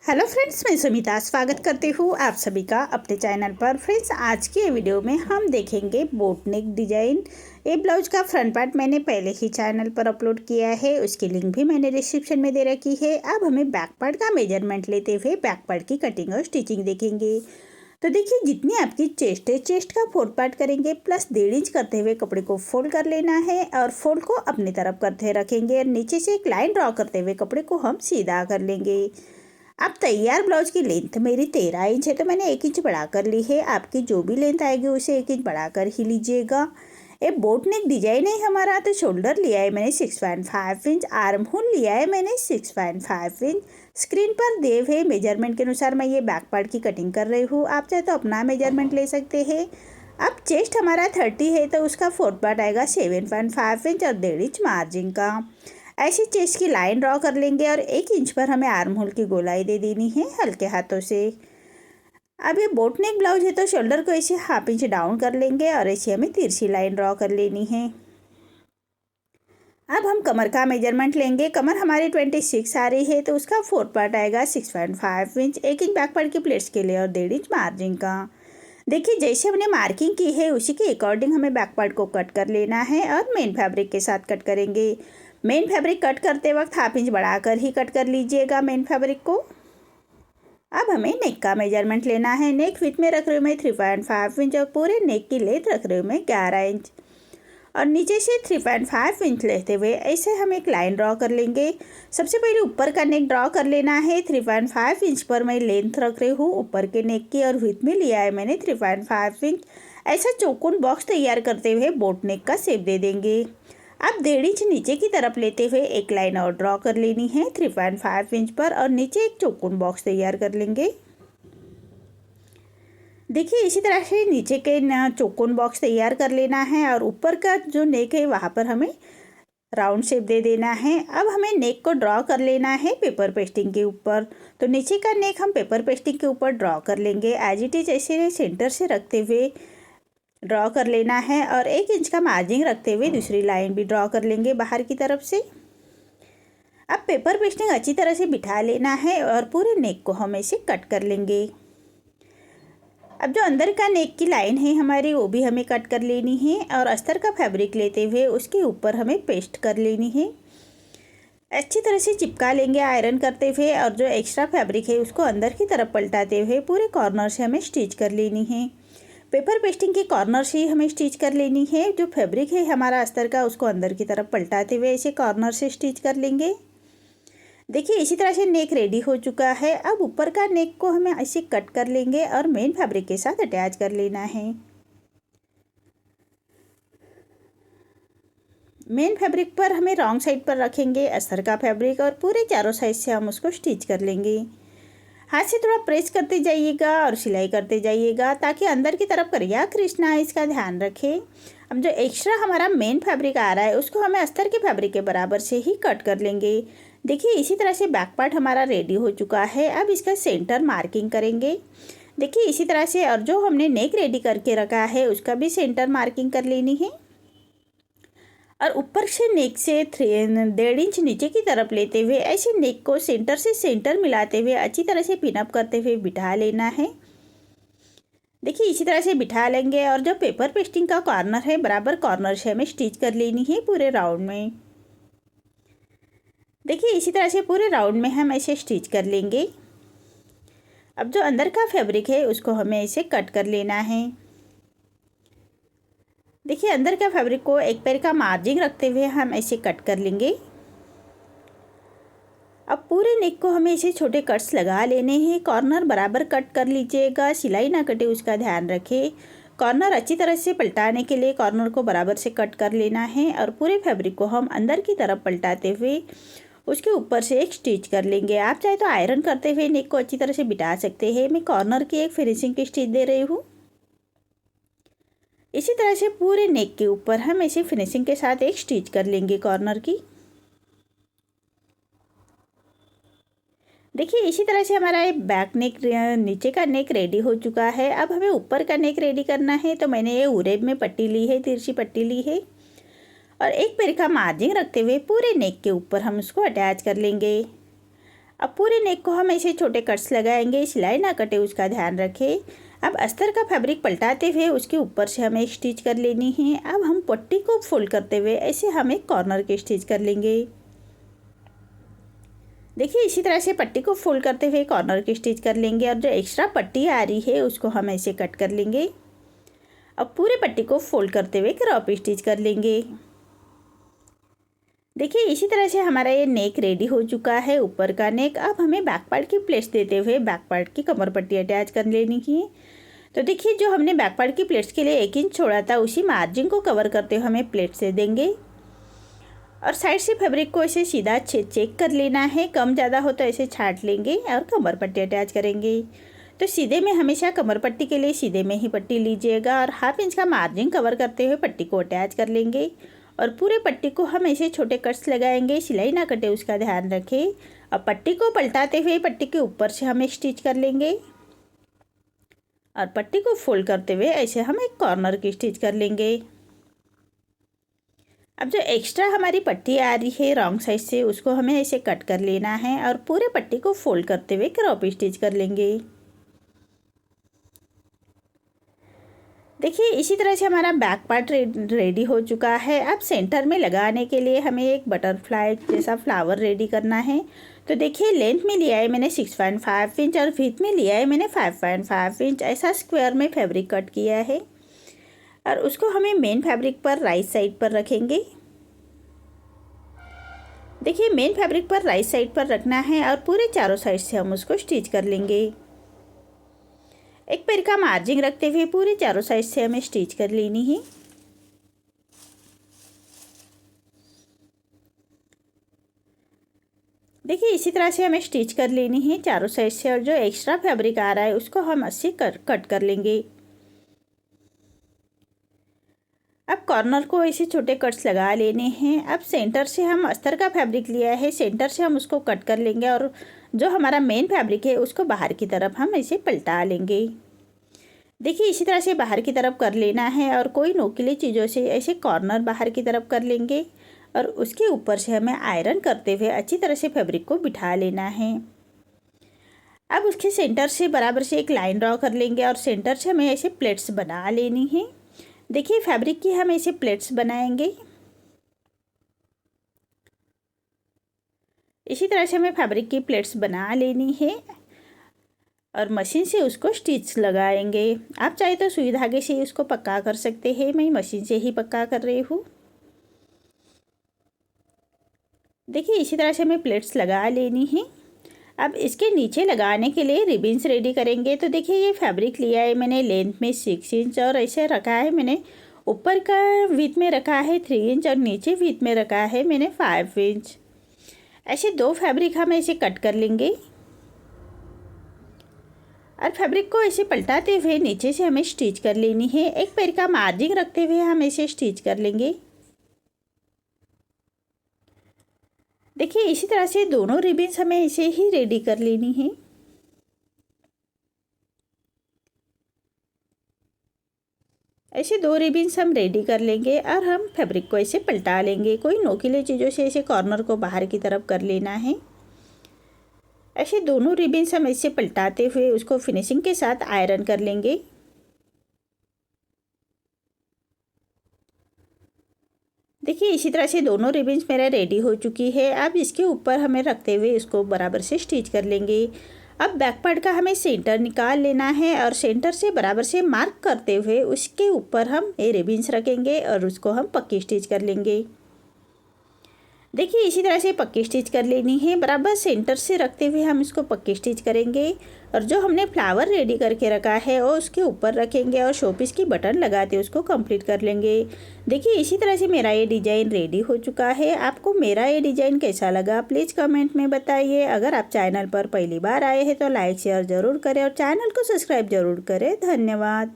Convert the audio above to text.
Hello friends, मैं सुमिता स्वागत करती हूँ आप सभी का अपने चैनल पर। फ्रेंड्स, आज की वीडियो में हम देखेंगे बोट नेक डिजाइन। ये ब्लाउज का फ्रंट पार्ट मैंने पहले ही चैनल पर अपलोड किया है, उसकी लिंक भी मैंने डिस्क्रिप्शन में दे रखी है। अब हमें बैक पार्ट का मेजरमेंट लेते हुए बैक पार्ट की कटिंग और स्टिचिंग देखेंगे। तो देखिए, जितनी आपकी चेस्ट है, चेस्ट का 4 पार्ट करेंगे प्लस 1.5 इंच करते हुए कपड़े को फोल्ड कर लेना है और फोल्ड को अपनी तरफ करते रखेंगे और नीचे से एक लाइन ड्रॉ करते हुए कपड़े को हम सीधा कर लेंगे। अब तैयार ब्लाउज की लेंथ मेरी 13 इंच है, तो मैंने 1 इंच बढ़ा कर ली है। आपकी जो भी लेंथ आएगी उसे 1 इंच बढ़ा कर ही लीजिएगा। ये बोट नेक डिजाइन है हमारा, तो शोल्डर लिया है मैंने 6.5 इंच, आर्म होल लिया है मैंने 6.5 इंच। स्क्रीन पर दिए हुए मेजरमेंट के अनुसार मैं ये बैक पार्ट की कटिंग कर रही हूँ। आप चाहे तो अपना मेजरमेंट ले सकते हैं। अब चेस्ट हमारा 30 है, तो उसका 4 पार्ट आएगा 7.5 इंच और 1.5 इंच मार्जिन का। ऐसी चेस्ट की लाइन ड्रॉ कर लेंगे और 1 इंच पर हमें आर्म होल की गोलाई दे देनी है हल्के हाथों से। अब ये बोट नेक ब्लाउज है, तो शोल्डर को ऐसे 1/2 इंच डाउन कर लेंगे और ऐसे हमें तिरछी लाइन ड्रॉ कर लेनी है। अब हम कमर का मेजरमेंट लेंगे। कमर हमारी 26 आ रही है, तो उसका 4 पार्ट आएगा 6.5 इंच, 1 इंच बैक पार्ट की प्लेट्स के लिए और 1.5 इंच मार्जिन का। देखिए, जैसे हमने मार्किंग की है उसी के अकॉर्डिंग हमें बैक पार्ट को कट कर लेना है और मेन फैब्रिक के साथ कट करेंगे। मेन फैब्रिक कट करते वक्त 1/2 इंच बढ़ाकर ही कट कर लीजिएगा मेन फैब्रिक को। अब हमें नेक का मेजरमेंट लेना है। नेक विथ में रख रही हूँ मैं 3.5 इंच और पूरे नेक की लेंथ रख रही हूँ मैं 11 इंच और नीचे से 3.5 इंच लेते हुए ऐसे हम एक लाइन ड्रॉ कर लेंगे। सबसे पहले ऊपर का नेक ड्रॉ कर लेना है। 3.5 इंच पर मैं लेंथ रख रही हूँ ऊपर के नेक की और विथ में लिया है मैंने 3.5 इंच। ऐसा चौकोन बॉक्स तैयार करते हुए बोट नेक का शेप दे देंगे। अब 1.5 इंच नीचे की तरफ लेते हुए एक लाइन और ड्रॉ कर लेनी है 3.5 इंच पर और नीचे एक चौकोन बॉक्स तैयार कर लेंगे। देखिए, इसी तरह से नीचे के चौकोन बॉक्स तैयार कर लेना है और ऊपर का जो नेक है वहाँ पर हमें राउंड शेप दे देना है। अब हमें नेक को ड्रॉ कर लेना है पेपर पेस्टिंग के ऊपर। तो नीचे का नेक हम पेपर पेस्टिंग के ऊपर ड्रॉ कर लेंगे। एज इट इज ऐसे सेंटर से रखते हुए ड्रॉ कर लेना है और 1 इंच का मार्जिन रखते हुए दूसरी लाइन भी ड्रॉ कर लेंगे बाहर की तरफ से। अब पेपर पेस्टिंग अच्छी तरह से बिठा लेना है और पूरे नेक को हम ऐसे कट कर लेंगे। अब जो अंदर का नेक की लाइन है हमारी वो भी हमें कट कर लेनी है और अस्तर का फैब्रिक लेते हुए उसके ऊपर हमें पेस्ट कर लेनी है। अच्छी तरह से चिपका लेंगे आयरन करते हुए और जो एक्स्ट्रा फैब्रिक है उसको अंदर की तरफ पलटाते हुए पूरे कॉर्नर से हमें स्टिच कर लेनी है। पेपर पेस्टिंग के कॉर्नर से ही हमें स्टिच कर लेनी है। जो फैब्रिक है हमारा अस्तर का उसको अंदर की तरफ पलटाते हुए ऐसे कॉर्नर से स्टिच कर लेंगे। देखिए, इसी तरह से नेक रेडी हो चुका है। अब ऊपर का नेक को हमें ऐसे कट कर लेंगे और मेन फैब्रिक के साथ अटैच कर लेना है। मेन फैब्रिक पर हमें रॉन्ग साइड पर रखेंगे अस्तर का फैब्रिक और पूरे चारों साइड से हम उसको स्टिच कर लेंगे। हाथ से थोड़ा प्रेस करते जाइएगा और सिलाई करते जाइएगा ताकि अंदर की तरफ करिया क्रीज ना आए, इसका ध्यान रखें। अब जो एक्स्ट्रा हमारा मेन फैब्रिक आ रहा है उसको हमें अस्तर के फैब्रिक के बराबर से ही कट कर लेंगे। देखिए, इसी तरह से बैक पार्ट हमारा रेडी हो चुका है। अब इसका सेंटर मार्किंग करेंगे। देखिए, इसी तरह से और जो हमने नेक रेडी करके रखा है उसका भी सेंटर मार्किंग कर लेनी है और ऊपर से नेक से 1.5 इंच नीचे की तरफ लेते हुए ऐसे नेक को सेंटर से सेंटर मिलाते हुए अच्छी तरह से पिनअप करते हुए बिठा लेना है। देखिए, इसी तरह से बिठा लेंगे और जो पेपर पेस्टिंग का कॉर्नर है बराबर कॉर्नर से हमें स्टिच कर लेनी है पूरे राउंड में। देखिए, इसी तरह से पूरे राउंड में हम ऐसे स्टिच कर लेंगे। अब जो अंदर का फैब्रिक है उसको हमें ऐसे कट कर लेना है। देखिए, अंदर का फैब्रिक को एक पैर का मार्जिन रखते हुए हम ऐसे कट कर लेंगे। अब पूरे नेक को हमें ऐसे छोटे कट्स लगा लेने हैं। कॉर्नर बराबर कट कर लीजिएगा, सिलाई ना कटे उसका ध्यान रखें। कॉर्नर अच्छी तरह से पलटाने के लिए कॉर्नर को बराबर से कट कर लेना है और पूरे फैब्रिक को हम अंदर की तरफ पलटाते हुए उसके ऊपर से एक स्टिच कर लेंगे। आप चाहे तो आयरन करते हुए नेक को अच्छी तरह से बिठा सकते हैं। मैं कॉर्नर की एक फिनिशिंग की स्टिच दे रही हूँ। इसी तरह से पूरे नेक के ऊपर हम ऐसे फिनिशिंग के साथ एक स्टिच कर लेंगे कॉर्नर की। देखिए, इसी तरह से हमारा ये बैक नेक नीचे का नेक रेडी हो चुका है। अब हमें ऊपर का नेक रेडी करना है। तो मैंने ये उरेब में पट्टी ली है, तिरछी पट्टी ली है और एक पैर का मार्जिन रखते हुए पूरे नेक के ऊपर हम उसको अटैच कर लेंगे। अब पूरे नेक को हम ऐसे छोटे कट्स लगाएंगे, सिलाई ना कटे उसका ध्यान रखें। अब अस्तर का फैब्रिक पलटाते हुए उसके ऊपर से हमें स्टिच कर लेनी है। अब हम पट्टी को फोल्ड करते हुए ऐसे हम एक कॉर्नर के स्टिच कर लेंगे। देखिए इसी तरह से पट्टी को फोल्ड करते हुए कॉर्नर की स्टिच कर लेंगे और जो एक्स्ट्रा पट्टी आ रही है उसको हम ऐसे कट कर लेंगे। अब पूरे पट्टी को फोल्ड करते हुए क्रॉप स्टिच कर लेंगे। देखिए इसी तरह से हमारा ये नेक रेडी हो चुका है, ऊपर का नेक। अब हमें बैक पार्ट की प्लेट्स देते हुए बैक पार्ट की कमर पट्टी अटैच कर लेनी है। तो देखिए जो हमने बैक पार्ट की प्लेट्स के लिए 1 इंच छोड़ा था, उसी मार्जिन को कवर करते हुए हमें प्लेट से देंगे और साइड से फैब्रिक को ऐसे सीधा चेक कर लेना है। कम ज़्यादा हो तो ऐसे छाट लेंगे और कमर पट्टी अटैच करेंगे। तो सीधे में हमेशा कमर पट्टी के लिए सीधे में ही पट्टी लीजिएगा और 1/2 इंच का मार्जिन कवर करते हुए पट्टी को अटैच कर लेंगे और पूरे पट्टी को हम ऐसे छोटे कट्स लगाएंगे, सिलाई ना कटे उसका ध्यान रखें। अब पट्टी को पलटाते हुए पट्टी के ऊपर से हम स्टिच कर लेंगे और पट्टी को फोल्ड करते हुए ऐसे हम एक कॉर्नर की स्टिच कर लेंगे। अब जो एक्स्ट्रा हमारी पट्टी आ रही है रॉन्ग साइड से, उसको हमें ऐसे कट कर लेना है और पूरे पट्टी को फोल्ड करते हुए क्रॉप स्टिच कर लेंगे। देखिए इसी तरह से हमारा बैक पार्ट रेडी हो चुका है। अब सेंटर में लगाने के लिए हमें एक बटरफ्लाई जैसा फ्लावर रेडी करना है। तो देखिए लेंथ में लिया है मैंने 6.5 इंच और विड्थ में लिया है मैंने 5.5 इंच। ऐसा स्क्वायर में फैब्रिक कट किया है और उसको हमें मेन फैब्रिक पर राइट साइड पर रखेंगे। देखिए मेन फैब्रिक पर राइट साइड पर रखना है और पूरे चारों साइड से हम उसको स्टिच कर लेंगे। एक पैर का मार्जिन रखते हुए पूरे चारों साइड से हमें स्टिच कर लेनी है। देखिए इसी तरह से हमें स्टिच कर लेनी है चारों साइड से और जो एक्स्ट्रा फैब्रिक आ रहा है उसको हम ऐसे कट कर लेंगे। अब कॉर्नर को ऐसे छोटे कट्स लगा लेने हैं। अब सेंटर से हम अस्तर का फैब्रिक लिया है, सेंटर से हम उसको कट कर लेंगे और जो हमारा मेन फैब्रिक है उसको बाहर की तरफ हम ऐसे पलटा लेंगे। देखिए इसी तरह से बाहर की तरफ कर लेना है और कोई नोकीली चीज़ों से ऐसे कॉर्नर बाहर की तरफ कर लेंगे और उसके ऊपर से हमें आयरन करते हुए अच्छी तरह से फैब्रिक को बिठा लेना है। अब उसके सेंटर से बराबर से एक लाइन ड्रॉ कर लेंगे और सेंटर से हमें ऐसे प्लेट्स बना लेनी है। देखिए फैब्रिक की हम ऐसे प्लेट्स बनाएंगे। इसी तरह से हमें फैब्रिक की प्लेट्स बना लेनी है और मशीन से उसको स्टिच लगाएंगे। आप चाहे तो सुई धागे से उसको पक्का कर सकते हैं, मैं मशीन से ही पक्का कर रही हूँ। देखिए इसी तरह से हमें प्लेट्स लगा लेनी है। अब इसके नीचे लगाने के लिए रिबिन्स रेडी करेंगे। तो देखिए ये फैब्रिक लिया है मैंने लेंथ में 6 इंच और ऐसे रखा है मैंने, ऊपर का विड्थ में रखा है 3 इंच और नीचे विड्थ में रखा है मैंने 5 इंच। ऐसे 2 फैब्रिक हम ऐसे कट कर लेंगे और फैब्रिक को ऐसे पलटाते हुए नीचे से हमें स्टिच कर लेनी है। एक पैर का मार्जिन रखते हुए हम ऐसे स्टिच कर लेंगे। देखिए इसी तरह से दोनों रिबिन्स हमें ऐसे ही रेडी कर लेनी है। ऐसे 2 रिबिन्स हम रेडी कर लेंगे और हम फैब्रिक को ऐसे पलटा लेंगे। कोई नोकीले चीज़ों से ऐसे कॉर्नर को बाहर की तरफ कर लेना है। ऐसे दोनों रिबिन्स हम ऐसे पलटाते हुए उसको फिनिशिंग के साथ आयरन कर लेंगे। देखिए इसी तरह से दोनों रिबिन्स मेरा रेडी हो चुकी है। अब इसके ऊपर हमें रखते हुए इसको बराबर से स्टिच कर लेंगे। अब बैक पार्ट का हमें सेंटर निकाल लेना है और सेंटर से बराबर से मार्क करते हुए उसके ऊपर हम ये रिबिन्स रखेंगे और उसको हम पक्की स्टिच कर लेंगे। देखिए इसी तरह से पक्की स्टिच कर लेनी है। बराबर सेंटर से रखते हुए हम इसको पक्की स्टिच करेंगे और जो हमने फ्लावर रेडी करके रखा है वो उसके ऊपर रखेंगे और शोपीस की बटन लगाते उसको कंप्लीट कर लेंगे। देखिए इसी तरह से मेरा ये डिज़ाइन रेडी हो चुका है। आपको मेरा ये डिज़ाइन कैसा लगा प्लीज़ कमेंट में बताइए। अगर आप चैनल पर पहली बार आए हैं तो लाइक शेयर ज़रूर करें और चैनल को सब्सक्राइब ज़रूर करें। धन्यवाद।